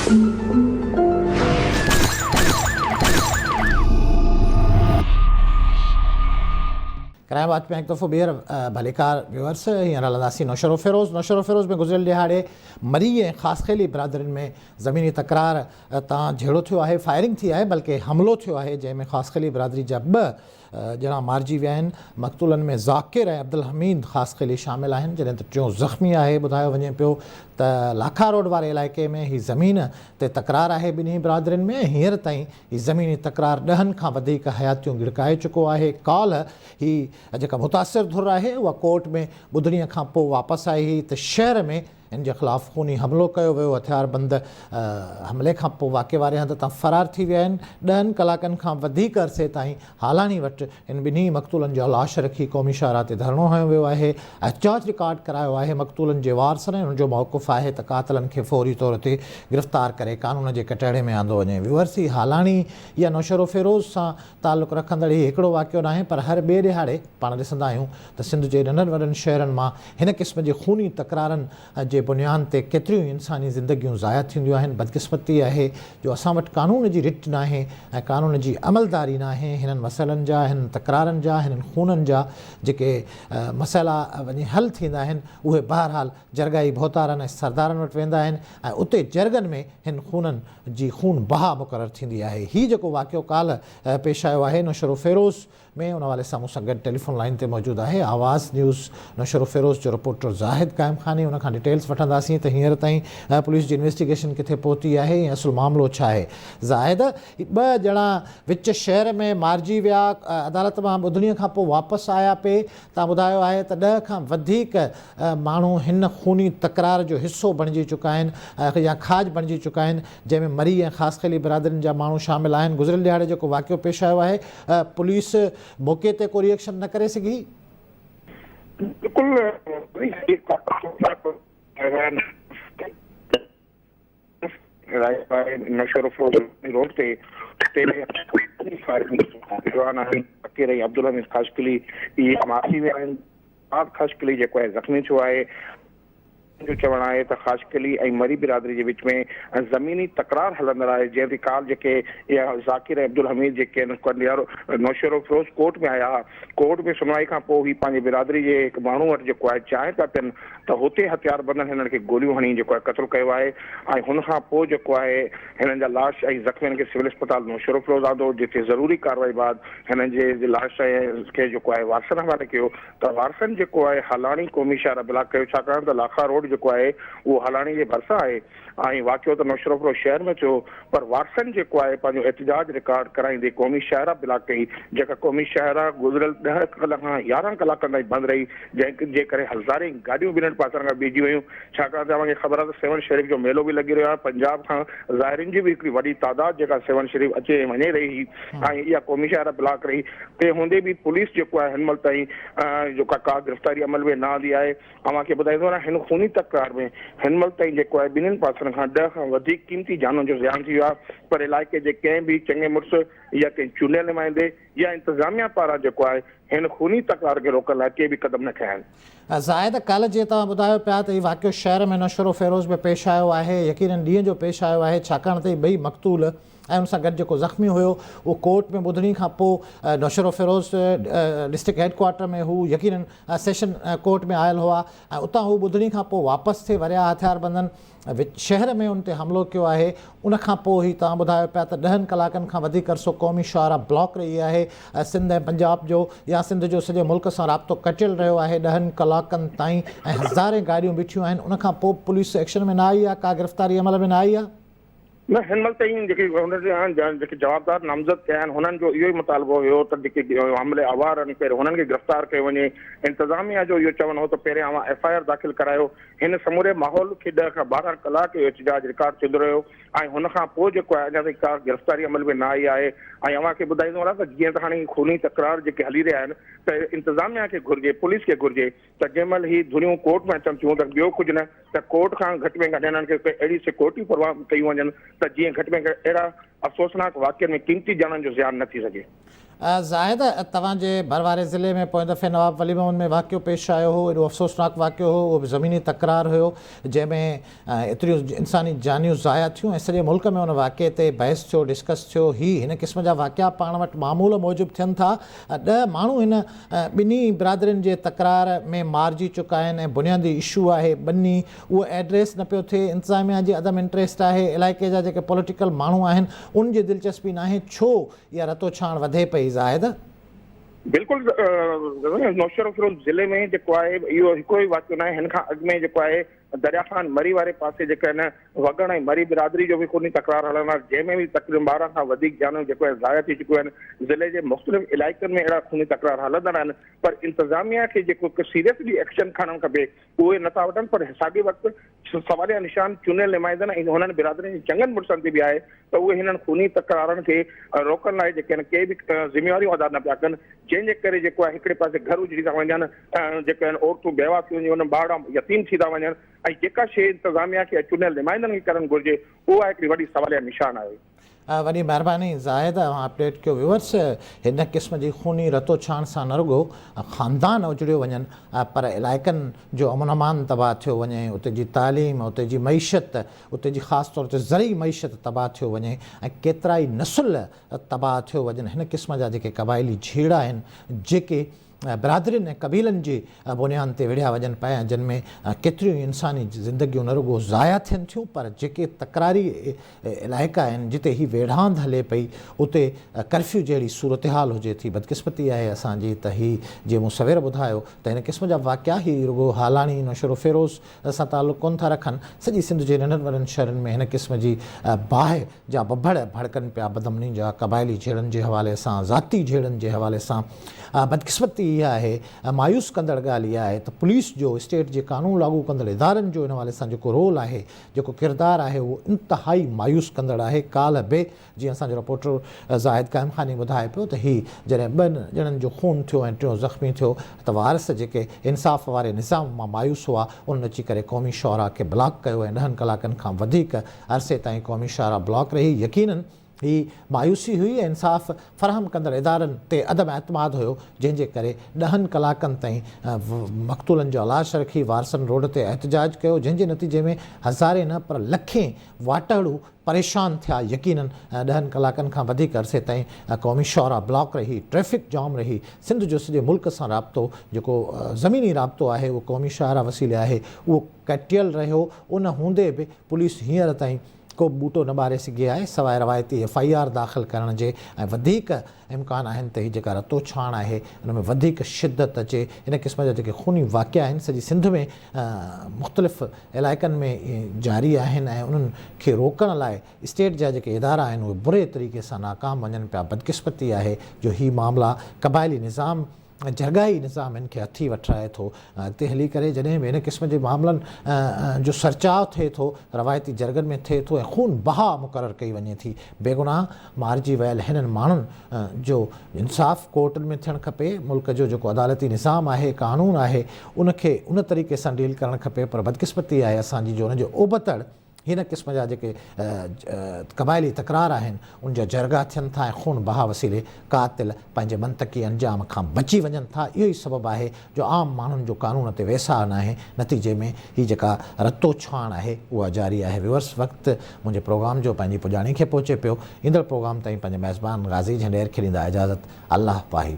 कराए बात में एक दफ़ो ॿीहर भलेकार व्यूअर्स हींअर हलंदासीं नौशरो फ़िरोज़ में गुज़िरियल ॾिहाड़े मरी ऐं ख़ासख़ेली बिरादरियुनि में ज़मीनी तकरार तां झेड़ो थियो आहे, फायरिंग थी आहे, बल्कि हमलो थियो आहे जंहिंमें ख़ासख़ेली बिरादरी जा 2 ॼणा मारिजी विया आहिनि। मक़तूलनि में ज़ाकिर ऐं अब्दुल हमीद ख़ासख़ेली शामिल आहिनि, जॾहिं त 3 ज़ख़्मी आहे। ॿुधायो वञे पियो त लाखा रोड वारे इलाइक़े में ही ज़मीन ते तकरार आहे ॿिन्ही बिरादरियुनि में। हींअर ताईं ही ज़मीनी तकरार 10 खां वधीक हयातियूं गिड़काए चुको आहे। कॉल ही जेका मुतासिर धुर आहे उहा कोर्ट में ॿुधणीअ खां पोइ वापसि आई हुई त शहर में इन जे ख़िलाफ़ु खूनी हमिलो कयो वियो। हथियारबंद हमले खां पोइ वाक़े वारे हंध तां फ़रार थी विया आहिनि। 10 कलाकनि खां वधीक अरसे ताईं हालानी वटि इन ॿिन्ही मक़तूलनि जा लाश रखी क़ौमी शाहरा ते धरणो हयो वियो आहे। एहतिजाज रिकॉर्ड करायो आहे। मक़तूलनि जे वारसनि ऐं उनजो मौक़िफ़ आहे त क़ातिलनि खे फौरी तौर ते गिरफ़्तार करे कानून जे कटहरे में आंदो वञे। व्यूअर्स, ही हालानी या नौशरो फ़िरोज़ सां ताल्लुक़ रखंदड़ ही हिकिड़ो वाक़ियो न आहे, पर हर ॿिए ॾिहाड़े पाण ॾिसंदा आहियूं त सिंध जे नंढनि वॾनि शहरनि मां हिन क़िस्म जे खूनी तकरारनि जे बुनियाद ते केतिरियूं इंसानी ज़िंदगियूं ज़ाया थींदियूं आहिनि। बदकिस्मती आहे जो असां वटि कानून जी रिट न आहे ऐं कानून जी अमलदारी न आहे। हिननि मसइलनि जा, हिननि तकरारनि जा, हिननि खूननि जा जेके मसइला वञी हल थींदा आहिनि उहे बहरहाल जरगाई भोतारनि ऐं सरदारनि वटि वेंदा आहिनि ऐं उते जरगनि में हिन खूननि जी खून बहा मुक़ररु थींदी आहे। हीउ जेको वाक़ियो काल्ह पेश आयो आहे नौशरो फ़िरोज़ में, उन वाले सां मूंसां गॾु टेलीफोन लाइन ते मौजूदु आहे आवाज़ न्यूज़ नौशरो फ़िरोज़ जो रिपोर्टर ज़ाहिद क़ाइम ख़ानी। उनखां डिटेल्स वठंदासीं त हींअर ताईं पुलिस जी इन्वेस्टिगेशन किथे पहुती आहे ऐं असुलु मामिलो छा आहे। ज़ाहिद, 2 ॼणा विच शहर में मारिजी विया, अदालत मां ॿुधणीअ खां पोइ वापसि आया पे, तव्हां ॿुधायो आहे त 10 खां वधीक माण्हू हिन खूनी तकरार जो हिसो बणिजी चुका आहिनि या खाज बणिजी चुका आहिनि, जंहिंमें मरी ऐं ख़ासख़ेली बिरादरियुनि जा माण्हू शामिल आहिनि। गुज़िरियल ॾिहाड़े जेको वाक़ियो पेश आयो आहे, पुलिस मौक़े ते को रिएक्शन न करे सघी? रोड ते अब्दुल हमीद ख़ासख़ेली मासी विया आहिनि। ख़ासख़ेली जेको आहे ज़ख़्मी थियो आहे। जो चवणु आहे त ख़ासख़ेली ऐं मरी बिरादरी जे विच में ज़मीनी तकरार हलंदड़ आहे। जंहिं ते काल जेके ज़ाकिर ऐं अब्दुल हमीद जेके नौशरो फ़िरोज़ कोर्ट में आया, कोर्ट में सुनवाई खां पोइ ही पंहिंजी बिरादरी जे हिकु माण्हू वटि जेको आहे चांहि था पियनि त हुते हथियारबंदनि हिननि खे गोलियूं हणी जेको आहे क़त्लु कयो आहे। ऐं हुन खां पोइ जेको आहे हिननि जा लाश ऐं ज़ख़्मियुनि खे सिविल अस्पताल नौशरो फ़िरोज़ आंदो, जिते ज़रूरी कार्रवाई बाद हिननि जे लाश खे जेको आहे वारसनि हवाले कयो। त वारसनि जेको आहे हालानी क़ौमी शाहरा ब्लॉक कयो, छाकाणि त लाखा रोड जेको आहे उहो हलाणी जे भरिसां आहे ऐं वाक़ियो त नौशरो फ़िरोज़ शहर में थियो, पर वारसनि जेको आहे पंहिंजो एहतिजाज रिकॉर्ड कराईंदे क़ौमी शाहरा ब्लॉक कई, जेका क़ौमी शाहरा गुज़िरियल 10 खां 11 कलाकनि ताईं बंदि रही, जंहिंजे करे हज़ारे गाॾियूं ॿिन्हिनि पासनि खां बीहजी वियूं। छाकाणि तव्हांखे ख़बर आहे त सेवन शरीफ़ जो मेलो बि लॻी रहियो आहे। पंजाब खां ज़ाहिरिन जी बि हिकिड़ी वॾी तादाद जेका सेवन शरीफ़ अचे वञे रही हुई ऐं इहा क़ौमी शाहरा ब्लॉक रही। ते हूंदे बि पुलिस जेको आहे हिन महिल ताईं जेका का गिरफ़्तारी अमल में न आंदी आहे। तव्हांखे ॿुधाईंदो आहियां हिन खूनी तकरार में हिन महिल ताईं जेको आहे ॿिन्हिनि पासनि खां 10 खां वधीक क़ीमती जाननि जो ज़ियान थी वियो आहे। पर इलाइक़े जे कंहिं बि चङे मुड़ुस या कंहिं चूंडियल नुमाइंदे या इंतज़ामिया पारां जेको आहे हिन खूनी तकरार खे रोकण लाइ के बि क़दम न खया आहिनि। ज़ाहिद, कल्ह जीअं तव्हां ॿुधायो पिया त हीउ वाक़ियो शहर में नौशरो फ़िरोज़ में पेश आयो आहे, यकीनन ॾींहं जो पेश आयो आहे, छाकाणि त ॿई मक़तूल ऐं उन सां गॾु जेको ज़ख़्मी हुयो उहो कोर्ट में ॿुधणी खां पोइ नौशरो फ़िरोज़ डिस्ट्रिक्ट हेडक्वार्टर में हू यकीनन सेशन कोर्ट में आयल हुआ ऐं उतां हू ॿुधणी खां पोइ वापसि थिए वरिया हथियारबंदनि शहर में उन ते हमिलो कयो आहे। उनखां पोइ ई तव्हां ॿुधायो पिया त 10 कलाकनि खां वधीक अरसो क़ौमी शाहरा ब्लॉक रही आहे। सिंध ऐं पंजाब जो या सिंध जो सॼे मुल्क सां राब्तो कटियल रहियो आहे 10 कलाकनि ताईं ऐं हज़ारे गाॾियूं बीठियूं आहिनि। उनखां पोइ पुलिस एक्शन में न आई आहे, का गिरफ़्तारी अमल में न आई आहे? न, हिन महिल ताईं जेके जवाबदार नामज़द कया आहिनि हुननि जो इहो ई मुतालबो हुयो त जेके हमले आवार आहिनि पहिरियों हुननि खे गिरफ़्तार कयो वञे। इंतज़ामिया जो इहो चवणु हो त पहिरियां FIR दाख़िल करायो। हिन समूरे माहौल खे 10 खां 12 कलाक इहो एहतिजाज रिकॉर्ड थींदो रहियो ऐं हुन खां पोइ जेको आहे अञा ताईं का गिरफ़्तारी अमल में न आई आहे। ऐं अव्हांखे ॿुधाईंदो आहियां त जीअं त हाणे खूनी तकरार जेके हली रहिया आहिनि त इंतज़ामिया खे घुरिजे, पुलिस खे घुरिजे त जंहिं महिल ही धुरियूं कोर्ट में अचनि थियूं त ॿियो कुझु न त कोर्ट खां घटि में घटि हिननि खे अहिड़ी सिक्योरिटी परवाह कयूं वञनि त जीअं घटि में घटि अहिड़ा अफ़सोसनाक वाक़िअनि में क़ीमती जाननि जो ज़ियान न थी सघे। ज़ाहिद तव्हांजे भरवारे ज़िले में पोइ दफ़े नवाब वली मोहम्मद में वाक़ियो पेश आयो हो, एॾो अफ़सोसनाक वाक़ियो हो, उहो बि ज़मीनी तकरार हुयो जंहिंमें एतिरियूं इंसानी जानियूं ज़ाया थियूं ऐं सॼे मुल्क में उन वाक़िए ते बहस थियो, डिस्कस थियो। हिन क़िस्म जा वाक़िया पाण वटि मामूल मूजिबि थियनि था। 10 माण्हू हिन ॿिन्ही बिरादरियुनि जे तकरार में मारिजी चुका आहिनि ऐं बुनियादी इशू आहे ॿिन्ही, उहो एड्रेस न पियो थिए। इंतिज़ामिया जी अदम इंट्रस्ट आहे, इलाइक़े जा जेके पॉलिटिकल माण्हू आहिनि उन जी दिलचस्पी न आहे। छो इहा रतो छाण वधे पई ज़ाहिद? बिल्कुल नौशर फिरोज ज़िले में जेको आहे इहो हिकिड़ो ई वाक़ियो न आहे। हिन खां अॻु में जेको आहे दरिया खान मरी वारे पासे जेके आहिनि वगण ऐं मरी बिरादरी जो बि खूनी तकरार हलंदो आहे, जंहिंमें बि तक़रीबन 12 खां वधीक जानूं जेको आहे ज़ाया थी चुकियूं आहिनि। ज़िले जे मुख़्तलिफ़ इलाइक़नि में अहिड़ा खूनी तकरार हलंदा आहिनि, पर इंतिज़ामिया खे जेको सीरियसली एक्शन खणणु खपे उहे नथा वठनि। पर साॻे वक़्तु सवालिया निशान चूनियल नुमाइंदनि ऐं हुननि बिरादरियुनि जी चङनि मुड़ुसनि ते बि आहे त उहे हिननि खूनी तकरारनि खे रोकण लाइ जेके आहिनि के बि ज़िम्मेवारियूं अदा न पिया कनि, जंहिंजे करे जेको आहे हिकिड़े पासे घर उजड़ी था वञनि, जेके आहिनि औरतूं बेवा थी वञनि, हुन ॿार यतीम थी था वञनि, ऐं जेका शइ इंतिज़ामिया खे चूनियल नुमाइंदनि खे करणु घुरिजे उहा हिकिड़ी वॾी सवालिया निशान आहे। वॾी महिरबानी ज़ाहिद, अपडेट कयो व्यूअर्स। हिन क़िस्म जी खूनी रतो छाण सां न रुॻो ख़ानदान उजड़ियो वञनि, पर इलाइक़नि जो अमन अमान तबाह थियो वञे, उते जी तालीम, उते जी मईशत, उते जी ख़ासि तौर ते ज़रई मईशत तबाह थियो वञे ऐं केतिरा ई नसुल तबाह थियो वञनि। हिन क़िस्म जा जेके क़बाइली झेड़ा आहिनि जेके बिरादरियुनि ऐं कबीलनि जी बुनियाद ते विढ़िया वञनि पिया, जिन में केतिरियूं इंसानी ज़िंदगियूं न रुॻो ज़ाया थियनि थियूं, पर जेके तकरारी इलाइक़ा आहिनि जिते ही वेढ़ांद हले पई उते कर्फ्यू जहिड़ी सूरत हाल हुजे थी। बदकिस्मती आहे असांजी त ही जीअं मूं सवेर ॿुधायो त हिन क़िस्म जा वाक़िया ही रुॻो हालाणी नशरो फ़िरोज़ सां तालुक़ु कोन था रखनि। सॼी सिंध जे नंढनि वॾनि शहरनि में हिन क़िस्म जी बाहि जा बभड़ भड़कनि पिया, बदमनी जा क़बाइली झेड़नि जे हवाले सां, ज़ाती झेड़नि जे हवाले सां। बदकिस्मती इहा आहे, मायूस कंदड़ ॻाल्हि इहा आहे त पुलिस जो, स्टेट जे कानून लागू कंदड़ इदारनि जो इन हवाले सां जेको रोल आहे, जेको किरदारु आहे, उहो इंतिहाई मायूस कंदड़ आहे। काल्ह बि जीअं असांजो रिपोर्टर ज़ाहिद क़ाइम ख़ानी ॿुधाए पियो त ही जॾहिं 2 ॼणनि जो खून थियो ऐं 3 ज़ख़्मी थियो त वारिस जेके इंसाफ़ वारे निज़ाम मां मायूस हुआ उन्हनि अची करे क़ौमी शौरा खे ब्लॉक कयो ऐं 10 कलाकनि खां वधीक अरसे ताईं क़ौमी शौरा ब्लॉक रही। यकीनन ही मायूसी हुई ऐं इंसाफ़ फ़राहम कंदड़ इदारनि ते अदम एतमाद हुयो, जंहिंजे करे 10 कलाकनि ताईं मक़तूलनि जो अलाश रखी वारसन रोड ते एहतजाज कयो, जंहिंजे नतीजे में हज़ारे न पर लखें वाटड़ू परेशान थिया। यकीनन 10 कलाकनि खां वधीक अरसे ताईं क़ौमी शौरा ब्लॉक रही, ट्रैफ़िक जाम रही। सिंध जो सॼे मुल्क सां राब्तो जेको ज़मीनी राब्तो आहे उहो क़ौमी शौरा वसीले आहे, उहो कटियल रहियो। उन हूंदे बि पुलिस हींअर ताईं को बूटो न ॿारे सघी आहे सवाइ रवायती FIR दाख़िल करण जे, ऐं वधीक इम्कान आहिनि त ही जेका रतो छाण आहे उन में वधीक शिदत अचे। इन क़िस्म जा जेके खूनी वाक़िया आहिनि सॼी सिंध में मुख़्तलिफ़ इलाइक़नि में जारी आहिनि ऐं उन्हनि खे रोकण लाइ स्टेट जा जेके इदारा आहिनि उहे बुरे तरीक़े सां नाकाम वञनि पिया। बदकिस्मती आहे जो ही मामला क़बाइली निज़ाम, जरगाई निज़ाम इनखे हथी वठाए थो। अॻिते हली करे जॾहिं बि इन क़िस्म जे मामलनि जो सरचाव थिए थो, रवायती जरगनि में थिए थो ऐं खून बहा मुक़ररु कई वञे थी, बेगुनाह मारिजी वियल हिननि माण्हुनि जो इंसाफ़ कोर्टनि में थियणु खपे। मुल्क जो जेको अदालती निज़ाम आहे, कानून आहे, उनखे उन तरीक़े सां डील करणु खपे। पर बदकिस्मती आहे असांजी जो उनजो ओबतड़ हिन क़िस्म जा जेके क़बाइली तकरार आहिनि उनजा जरगा थियनि था ऐं खून बहा वसीले क़ातिल पंहिंजे मंतक़ी अंजाम खां बची वञनि था। इहो ई सबबु आहे जो आम माण्हुनि जो कानून ते वेसा न आहे। नतीजे में ही जेका रतो छाण आहे उहा जारी आहे। व्यूअर्स, वक़्तु मुंहिंजे प्रोग्राम जो पंहिंजी पुॼाणी खे पहुचे पियो। ईंदड़ प्रोग्राम ताईं पंहिंजे मेज़बान गाज़ी झंडेर खे ॾींदा इजाज़त। अल्लाह पाही।